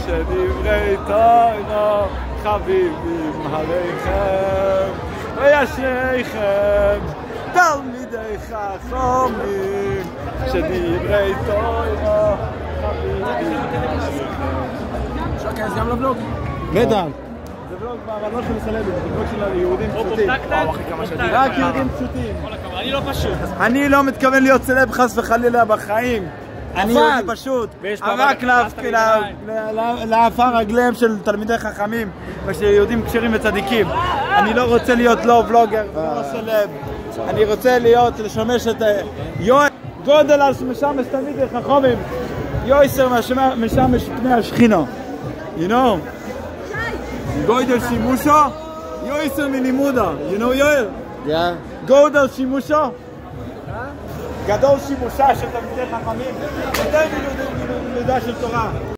שדברי תורה חביבים עליכם וישריכם תלמידי חכמים שדברי תורה חביבים עליכם. אפשר להיכנס גם לבלוג? בטח. זה בלוג, אבל לא של סלבים, זה בלוג של יהודים פשוטים. רק יהודים פשוטים. אני לא פשוט. אני לא מתכוון להיות סלב חס וחלילה בחיים. אני יהודי פשוט, רק לעפר רגליהם של תלמידי חכמים ושל יהודים כשרים וצדיקים. אני לא רוצה להיות לא ולוגר ולא סלב. אני רוצה לשמש את יואל גודל על משמש תלמידי חכמים, יויסר משמש פני השכינה. You know? גודל שימושו, יויסר מלימודה. You know יואל? Yeah. גודל שימושו, גדול שימושה של תלמידי חכמים, יותר מלימודה של תורה.